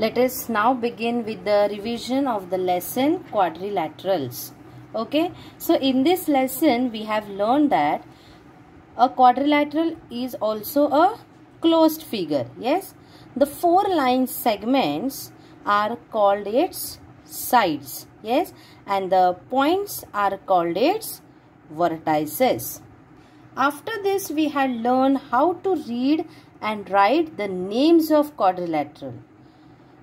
Let us now begin with the revision of the lesson quadrilaterals. Okay, so in this lesson we have learned that a quadrilateral is also a closed figure. Yes, the four line segments are called its sides. Yes, and the points are called its vertices. After this we had learned how to read and write the names of quadrilateral.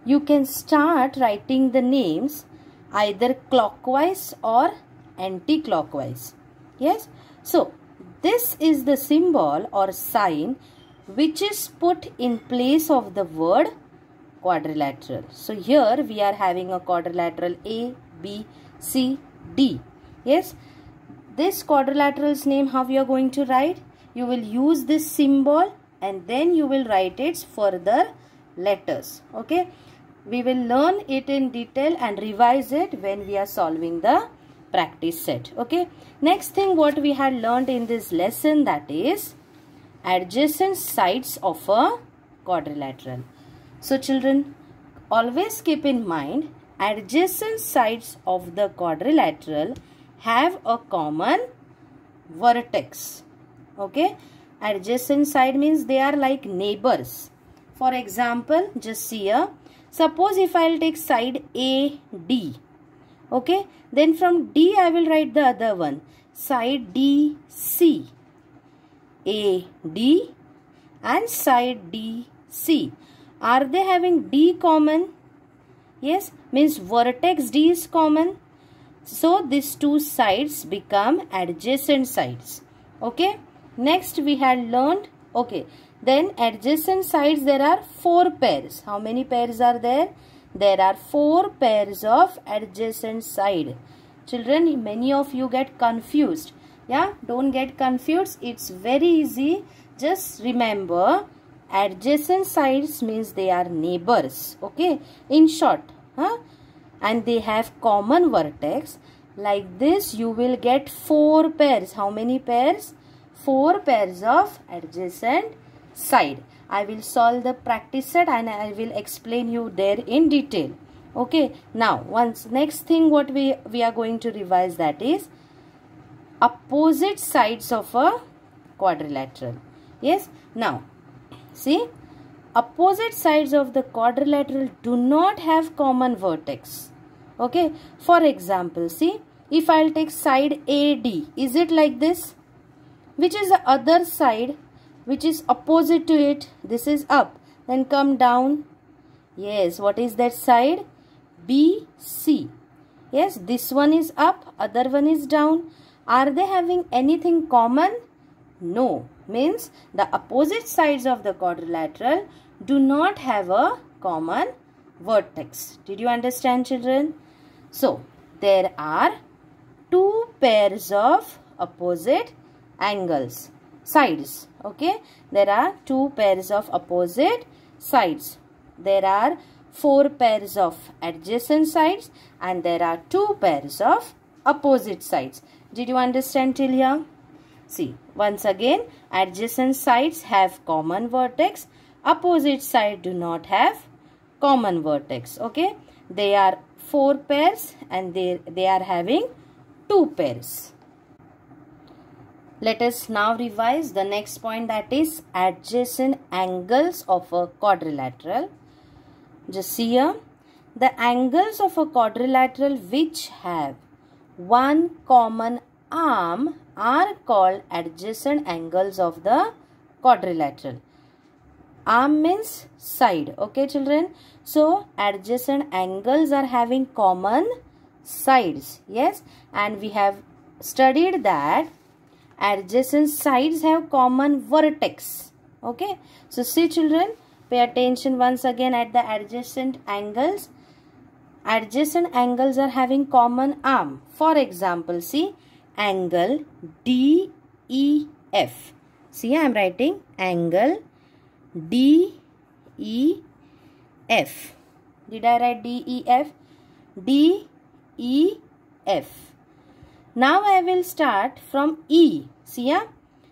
You can start writing the names either clockwise or anti-clockwise. Yes, so this is the symbol or sign which is put in place of the word quadrilateral. So here we are having a quadrilateral A, B, C, D. Yes, this quadrilateral's name, how you are going to write? You will use this symbol and then you will write its further letters. Okay, we will learn it in detail and revise it when we are solving the practice set. Okay, next thing what we had learned in this lesson, that is adjacent sides of a quadrilateral. So children, always keep in mind adjacent sides of the quadrilateral have a common vertex. Okay, adjacent side means they are like neighbors. For example, just see here, suppose if I will take side AD. Okay, then from D I will write the other one, side DC. AD and side DC. Are they having D common? Yes, means vertex D is common. So these two sides become adjacent sides. Okay, next we had learned, okay, then adjacent sides there are four pairs. How many pairs are there? There are four pairs of adjacent side. Children, many of you get confused. Yeah, don't get confused. It's very easy. Just remember, adjacent sides means they are neighbors. Okay, in short, and they have common vertex. Like this you will get four pairs. How many pairs? Four pairs of adjacent side. I will solve the practice set and I will explain you there in detail. Okay, now next thing what we are going to revise, that is opposite sides of a quadrilateral. Yes, now see, opposite sides of the quadrilateral do not have common vertex. Okay, for example, see, if I will take side AD, is it like this? Which is the other side which is opposite to it? This is up, then come down. Yes, what is that side? BC. Yes, this one is up, other one is down. Are they having anything common? No, means the opposite sides of the quadrilateral do not have a common vertex. Did you understand, children? So there are two pairs of opposite angles, sides. Okay, there are two pairs of opposite sides. There are four pairs of adjacent sides and there are two pairs of opposite sides. Did you understand till here? See, once again, adjacent sides have common vertex, opposite side do not have common vertex. Okay, they are four pairs and they are having two pairs. Let us now revise the next point, that is adjacent angles of a quadrilateral. Just see here, the angles of a quadrilateral which have one common arm are called adjacent angles of the quadrilateral. Arm means side. Okay, children. So adjacent angles are having common sides. Yes, and we have studied that adjacent sides have common vertex. Okay, so see children, pay attention once again at the adjacent angles. Adjacent angles are having common arm. For example, see angle DEF. See, I am writing angle DEF. Did I write DEF? DEF. Now I will start from E. See here,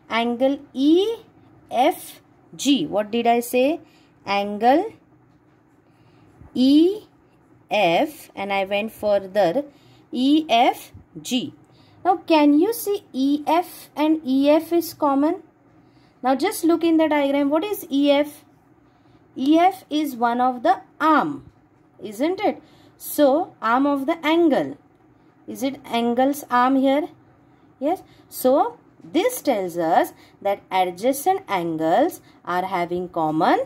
angle EFG. What did I say? Angle E, F, and I went further, E, F, G. Now can you see EF and EF is common? Now just look in the diagram. What is EF? EF is one of the arm, isn't it? So arm of the angle. Is it angle's arm here? Yes. So this tells us that adjacent angles are having common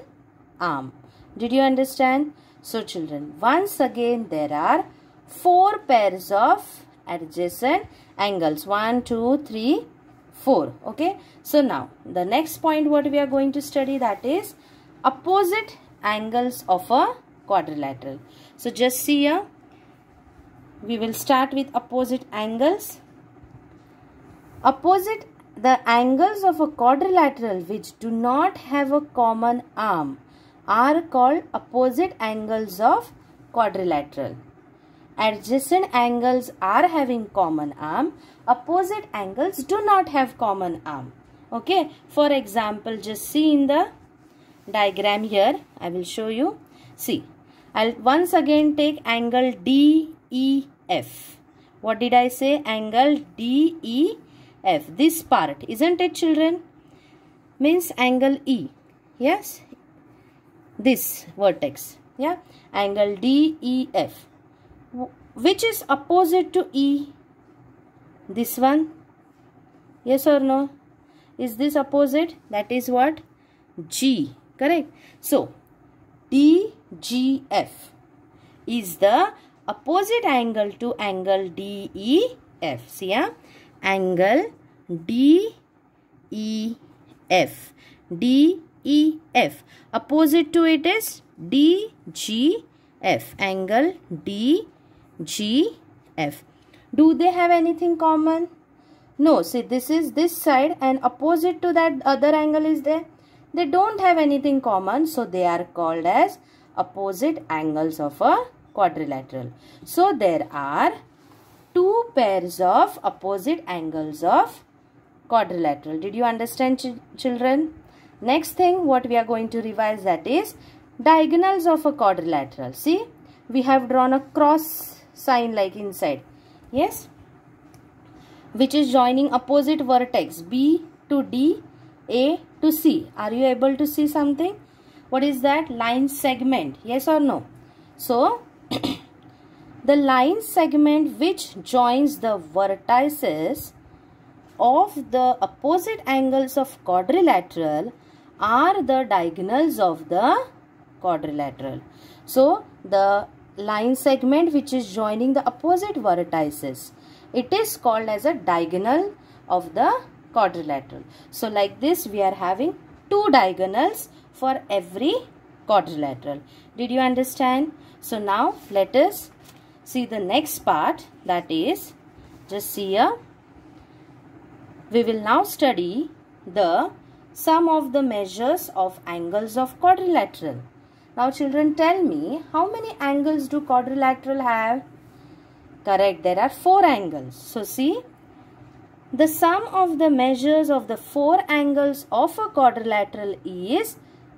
arm. Did you understand? So children, once again there are 4 pairs of adjacent angles. 1, 2, 3, 4. Okay. So now the next point what we are going to study, that is opposite angles of a quadrilateral. So just see here. We will start with opposite angles. The angles of a quadrilateral which do not have a common arm are called opposite angles of quadrilateral. Adjacent angles are having common arm. Opposite angles do not have common arm. Okay. For example, just see in the diagram here. I will show you. See. I'll once again take angle DEF. What did I say? Angle DEF. This part. Isn't it, children? Means angle E. Yes. This vertex. Yeah. Angle DEF. Which is opposite to E? This one? Yes or no? Is this opposite? That is what? G. Correct. So, DGF is the opposite angle to angle DEF. See, yeah? Angle DEF. DEF. Opposite to it is DGF. Angle DGF. Do they have anything common? No. See, this is this side and opposite to that other angle is there. They don't have anything common. So, they are called as opposite angles of a quadrilateral. So, there are 2 pairs of opposite angles of quadrilateral. Did you understand, children? Next thing what we are going to revise, that is diagonals of a quadrilateral. See, we have drawn a cross sign like inside. Yes. Which is joining opposite vertex B to D, A to C. Are you able to see something? What is that? Line segment. Yes or no? So, the line segment which joins the vertices of the opposite angles of quadrilateral are the diagonals of the quadrilateral. So, the line segment which is joining the opposite vertices, it is called as a diagonal of the quadrilateral. So, like this we are having 2 diagonals for every quadrilateral. Did you understand? So, now let us see the next part, that is, just see here. We will now study the sum of the measures of angles of quadrilateral. Now children, tell me, how many angles do quadrilateral have? Correct, there are 4 angles. So see, the sum of the measures of the 4 angles of a quadrilateral is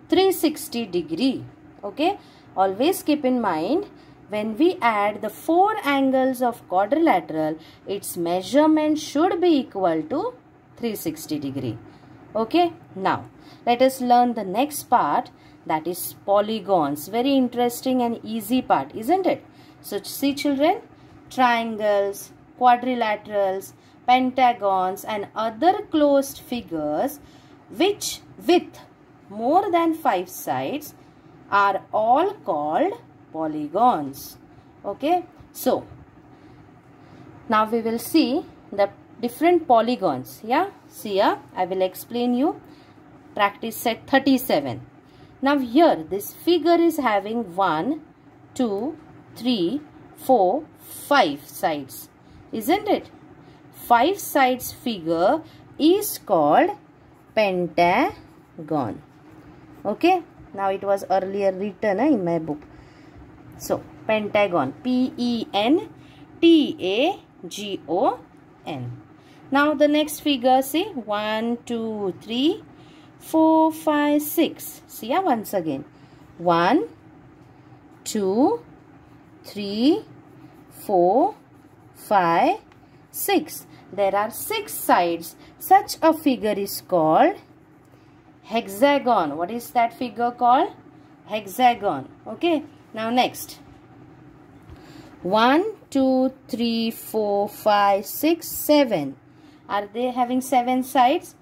360 degree. Okay, always keep in mind, when we add the 4 angles of quadrilateral, its measurement should be equal to 360 degree. Okay, now let us learn the next part, that is polygons. Very interesting and easy part, isn't it? So see children, triangles, quadrilaterals, pentagons and other closed figures which with more than 5 sides are all called polygons. Okay, so now we will see the different polygons. Yeah, see here, I will explain you. Practice set 37. Now here this figure is having 1, 2, 3, 4, 5 sides, isn't it? 5 sides figure is called pentagon. Okay, now it was earlier written in my book. So pentagon, P-E-N-T-A-G-O-N. Now the next figure, see, 1, 2, 3, 4, 5, 6. See, once again, 1, 2, 3, 4, 5, 6. There are 6 sides. Such a figure is called hexagon. What is that figure called? Hexagon. Okay. Now next. 1, 2, 3, 4, 5, 6, 7. Are they having 7 sides?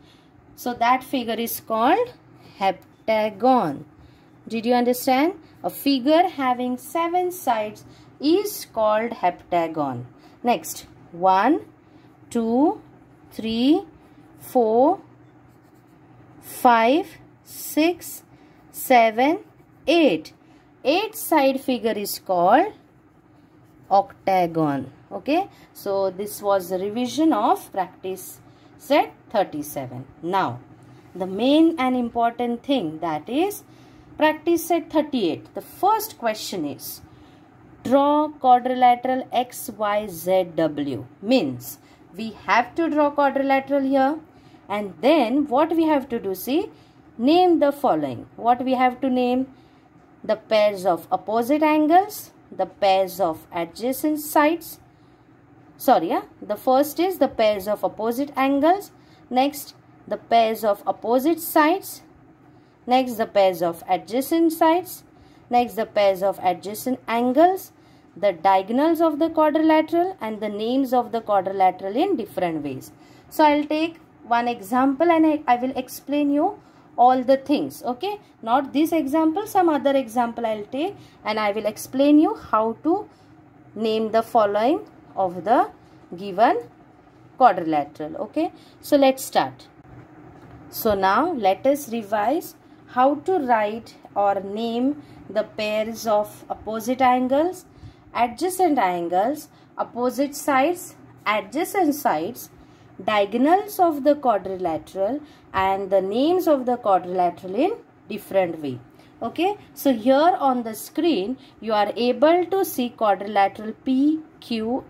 So that figure is called heptagon. Did you understand? A figure having 7 sides is called heptagon. Next. 1, 2, 3, 4, 5, 6, 7, 8. 8 side figure is called octagon. Okay, so this was the revision of practice set 37. Now the main and important thing, that is practice set 38. The first question is draw quadrilateral XYZW. Means we have to draw quadrilateral here, and then what we have to do, see, name the following. What we have to name? The pairs of opposite angles, the pairs of adjacent sides. The first is the pairs of opposite angles. Next, the pairs of opposite sides. Next, the pairs of adjacent sides. Next, the pairs of adjacent angles. The diagonals of the quadrilateral and the names of the quadrilateral in different ways. So, I will take one example and I will explain you all the things. Okay, not this example, some other example I will take and I will explain you how to name the following of the given quadrilateral. Okay, so let's start. So now let us revise how to write or name the pairs of opposite angles, adjacent angles, opposite sides, adjacent sides, diagonals of the quadrilateral and the names of the quadrilateral in different way. Okay, so here on the screen you are able to see quadrilateral PQRS.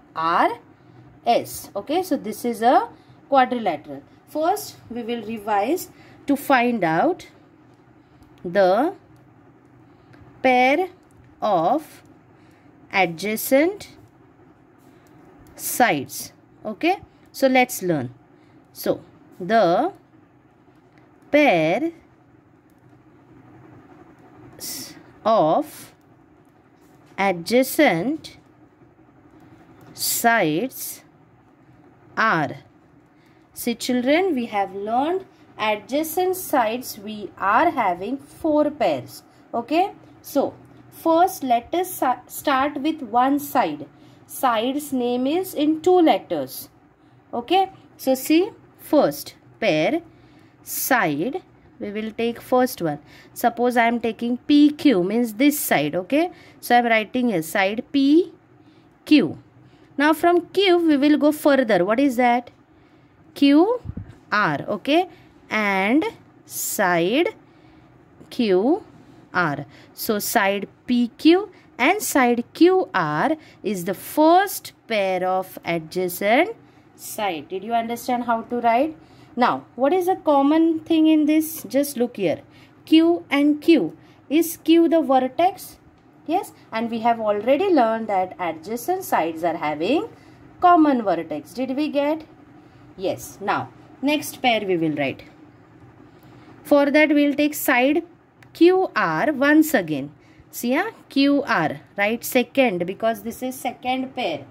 Okay, so this is a quadrilateral. First we will revise to find out the pair of adjacent sides. Okay, so let's learn. So the pair of adjacent sides are. See children, we have learned adjacent sides we are having 4 pairs. Okay, so first let us start with one side. Side's name is in 2 letters. Okay, so see, first pair side, we will take first one. Suppose I am taking PQ, means this side. Okay, so I am writing here side PQ. Now from Q we will go further. What is that? QR. Okay, and side QR. So side PQ and side QR is the first pair of adjacent side. Did you understand how to write? Now what is a common thing in this? Just look here. Q and Q. Is Q the vertex? Yes, and we have already learned that adjacent sides are having common vertex. Did we get? Yes. Now next pair we will write. For that we will take side QR once again. See, QR, right? Second, because this is second pair.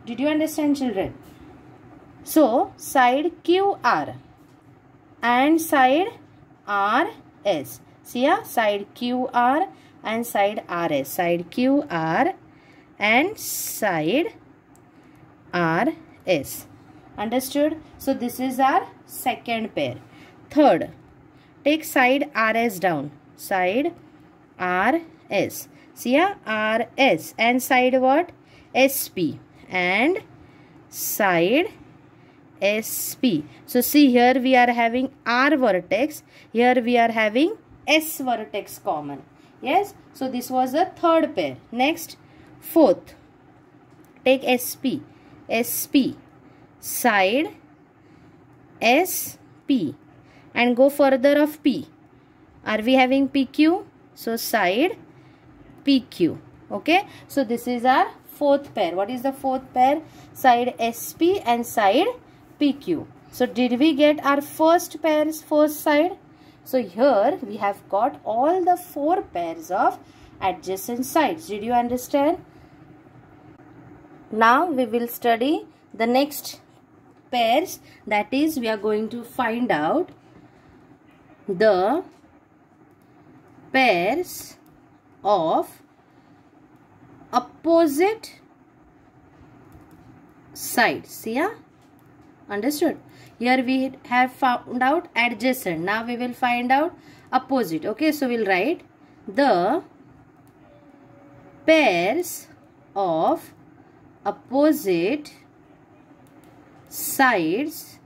Did you understand children? So side QR and side RS. See, side QR and side RS. Side QR and side RS. Understood? So this is our second pair. Third, take side RS down. Side RS. See, RS and side what? SP and side SP. So see, here we are having R vertex. Here we are having S vertex common. Yes. So this was the third pair. Next, fourth. Take SP. SP. Side SP. And go further of P. Are we having PQ? So side PQ. Okay, so this is our fourth pair. What is the fourth pair? Side SP and side PQ. So did we get our first pairs, first side? So here we have got all the four pairs of adjacent sides. Did you understand? Now we will study the next pairs, that is we are going to find out the pairs of opposite sides. Yeah, understood? Here we have found out adjacent. Now we will find out opposite. Okay, so we'll write the pairs of opposite sides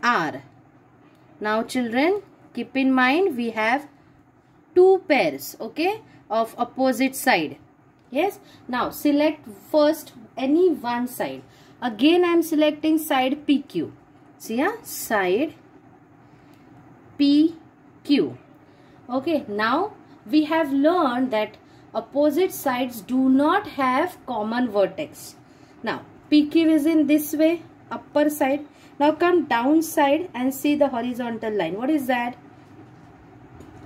are. Now children, keep in mind we have two pairs, okay, of opposite side. Yes. Now select first any one side. Again I am selecting side PQ. See, yeah, side PQ. Okay. Now we have learned that opposite sides do not have common vertex. Now PQ is in this way, upper side. Now come down side and see the horizontal line. What is that?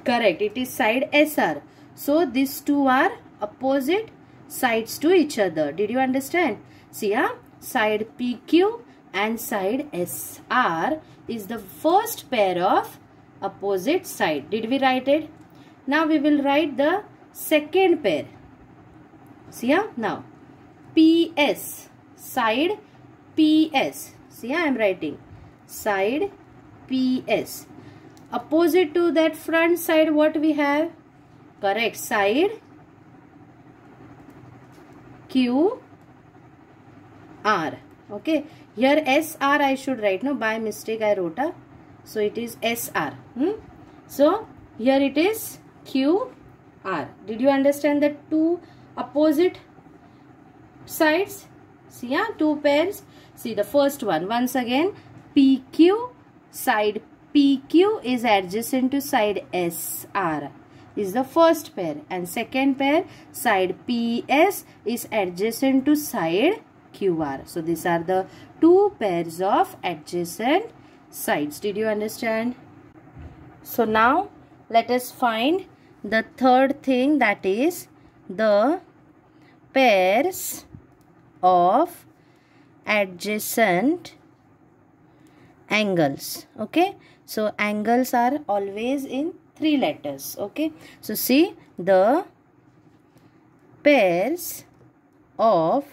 Correct, it is side SR. So these two are opposite sides to each other. Did you understand? See, yeah, side PQ and side SR is the first pair of opposite side. Did we write it? Now we will write the second pair. See, yeah, now PS, side PS. See, I am writing side PS. Opposite to that front side, what we have? Correct, side QR. Okay, here SR I should write. No, by mistake I wrote a. So it is SR. So here it is QR. Did you understand the two opposite sides? See, yeah, two pairs. See the first one. Once again, PQ, side PQ is adjacent to side SR. Is the first pair, and second pair side PS is adjacent to side QR. So these are the two pairs of adjacent sides. Did you understand? So now let us find the third thing, that is the pairs of adjacent angles. Okay, so angles are always in 3 letters. Okay, so see the pairs of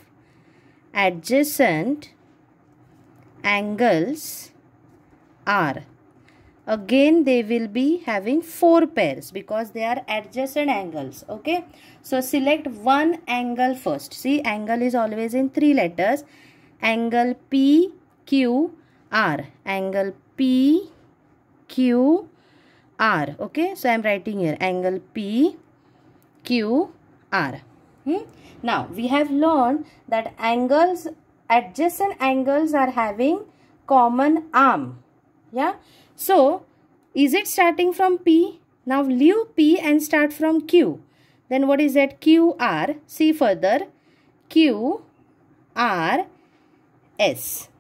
adjacent angles are. Again they will be having 4 pairs because they are adjacent angles. Okay, so select one angle first. See, angle is always in 3 letters. Angle PQR, angle PQR. Okay, so I am writing here angle PQR. Now we have learned that angles, adjacent angles are having common arm. Yeah, so is it starting from P? Now leave P and start from Q. Then what is that? QR. See further, QRS.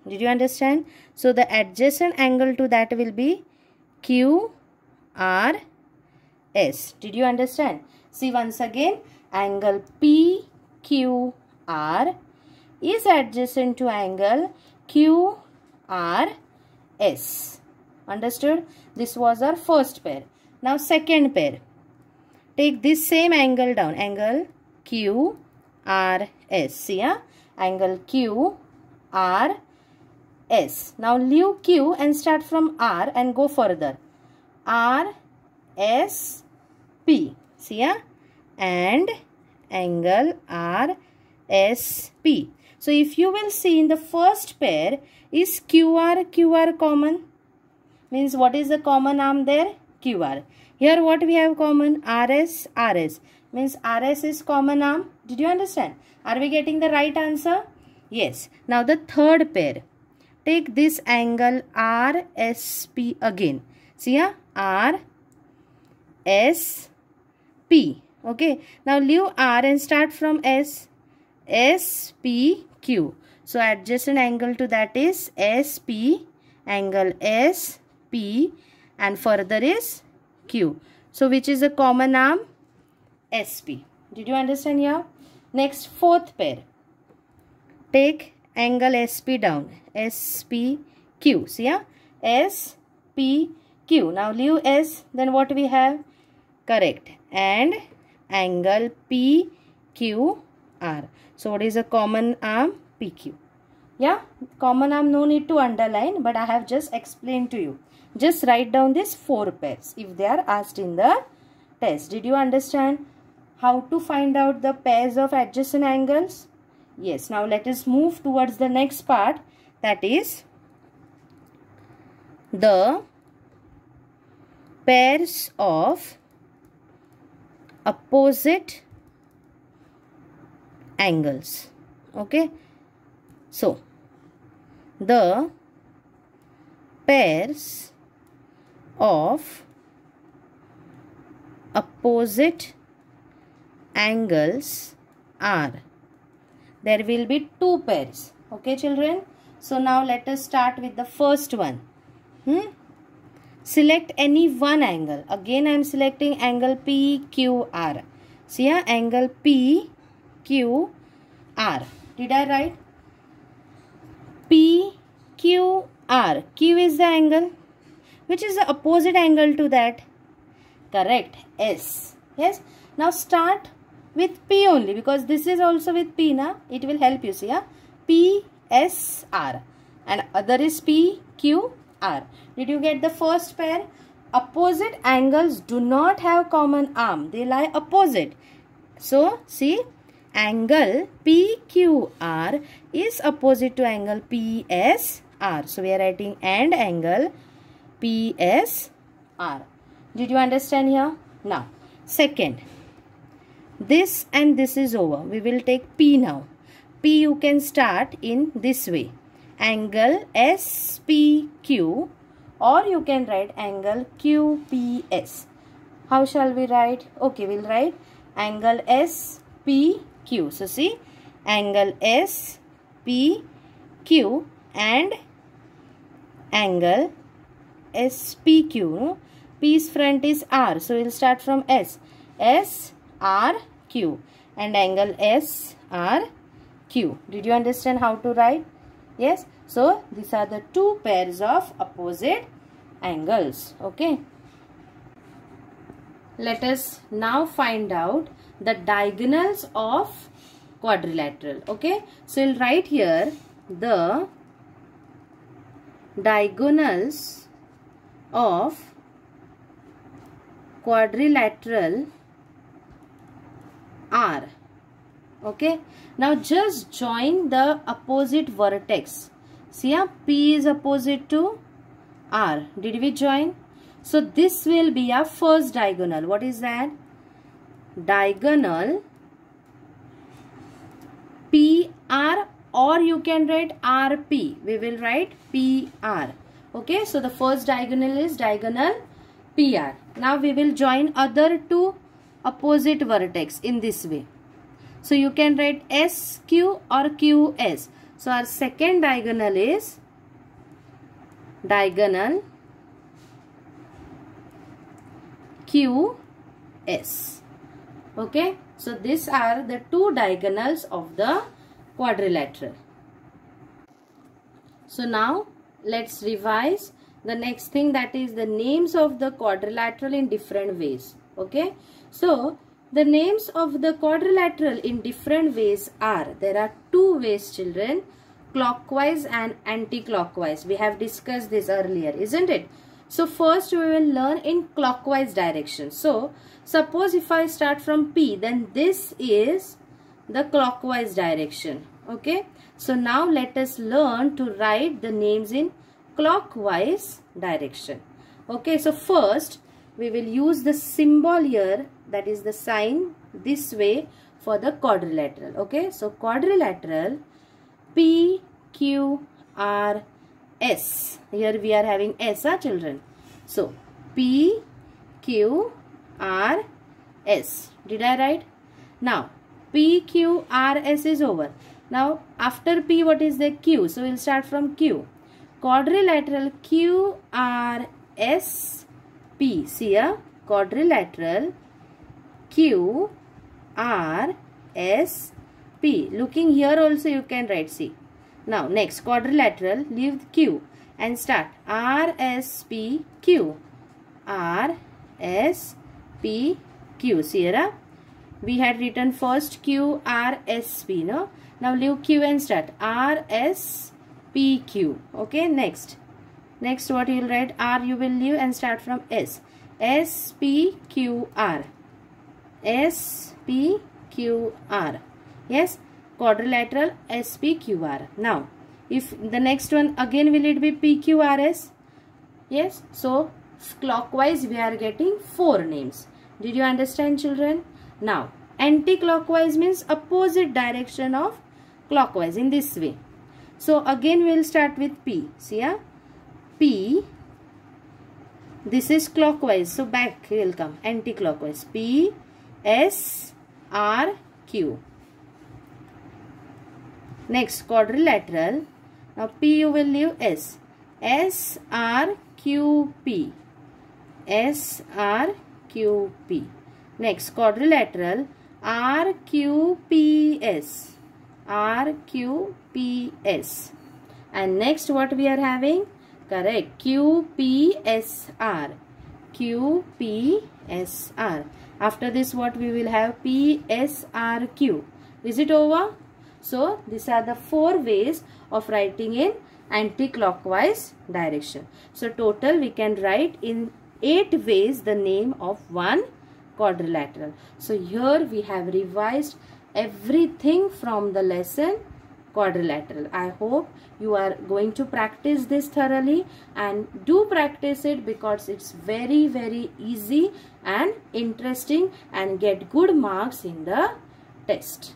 Did you understand? So the adjacent angle to that will be QRS. Did you understand? See once again, angle PQR is adjacent to angle QRS. Understood? This was our first pair. Now second pair. Take this same angle down, angle QRS. See, yeah? Angle QRS. Now leave Q and start from R and go further. RSP. See, yeah? And angle RSP. So if you will see in the first pair, is QR common? Means what is the common arm there? QR. Here what we have common? RS. Means RS is common arm. Did you understand? Are we getting the right answer? Yes. Now the third pair. Take this angle RSP again. See, yeah? RSP. Okay, now leave R and start from S. S, P, Q. So adjacent angle to that is SP, angle SP, and further is Q. So which is a common arm? SP. Did you understand here? Next, fourth pair. Take angle SP down. SP, Q. See here? SP, Q. Now leave S. Then what we have? Correct. And angle PQR. So what is a common arm? PQ. Yeah, common arm no need to underline, but I have just explained to you. Just write down these 4 pairs if they are asked in the test. Did you understand how to find out the pairs of adjacent angles? Yes, now let us move towards the next part, that is the pairs of opposite angles. Okay, so the pairs of opposite angles are, there will be 2 pairs. Okay children, so now let us start with the first one. Select any one angle. Again I am selecting angle PQR. See here, angle PQR. Did I write? PQR. Q is the angle. Which is the opposite angle to that? Correct. S. Yes. Now start with P only, because this is also with P na. It will help you. See here. PSR. And other is PQR. Did you get the first pair? Opposite angles do not have common arm. They lie opposite. So see, angle PQR is opposite to angle PSR. So we are writing and angle PSR. Did you understand here? Now, second, this and this is over. We will take P now. P you can start in this way. Angle SPQ, or you can write angle QPS. How shall we write? Okay, we'll write angle SPQ. So see, angle SPQ and angle SPQ. No? P's front is R. So we'll start from S. SRQ and angle SRQ. Did you understand how to write? Yes. So these are the 2 pairs of opposite angles. Okay. Let us now find out the diagonals of quadrilateral. Okay. So we'll write here the diagonals of quadrilateral are. Okay. Now just join the opposite vertex. See here, P is opposite to R. Did we join? So this will be our first diagonal. What is that? Diagonal PR, or you can write RP. We will write PR. Okay, so the first diagonal is diagonal PR. Now we will join other 2 opposite vertex in this way. So you can write SQ or QS. So our second diagonal is diagonal QS. Okay. So these are the 2 diagonals of the quadrilateral. So now let's revise the next thing, that is the names of the quadrilateral in different ways. Okay. So the names of the quadrilateral in different ways are, there are 2 ways children, clockwise and anti-clockwise. We have discussed this earlier, isn't it? So first we will learn in clockwise direction. So suppose if I start from P, then this is the clockwise direction. Okay. So now let us learn to write the names in clockwise direction. Okay. So first we will use the symbol here, that is the sign this way for the quadrilateral. Okay. So quadrilateral PQRS. Here we are having S, children. So PQRS. S. Did I write? Now PQRS is over. Now after P what is the Q? So we'll start from Q. Quadrilateral QRSP. See a quadrilateral QRSP. Looking here also you can write C. Now next quadrilateral, leave Q and start RSPQ. RSPQ. See here, we had written first QRSP, no? Now leave Q and start RSPQ. Okay, next what you will write? R you will leave and start from S. SPQR. SPQR. Yes, quadrilateral SPQR. Now if the next one again, will it be PQRS? Yes, so clockwise we are getting 4 names. Did you understand, children? Now anti-clockwise means opposite direction of clockwise, in this way. So again we will start with P. See here, P, this is clockwise, so back will come, anti-clockwise. P S R Q. Next quadrilateral. Now P you will leave S. S R Q P. S R Q P. Next quadrilateral R Q P S. R Q P S. And next what we are having? Correct. Q P S R. Q P S R. After this what we will have? P S R Q. Is it over? So these are the 4 ways of writing in anti-clockwise direction. So total we can write in 8 ways the name of one quadrilateral. So here we have revised everything from the lesson quadrilateral. I hope you are going to practice this thoroughly, and do practice it because it's very, very easy and interesting, and get good marks in the test.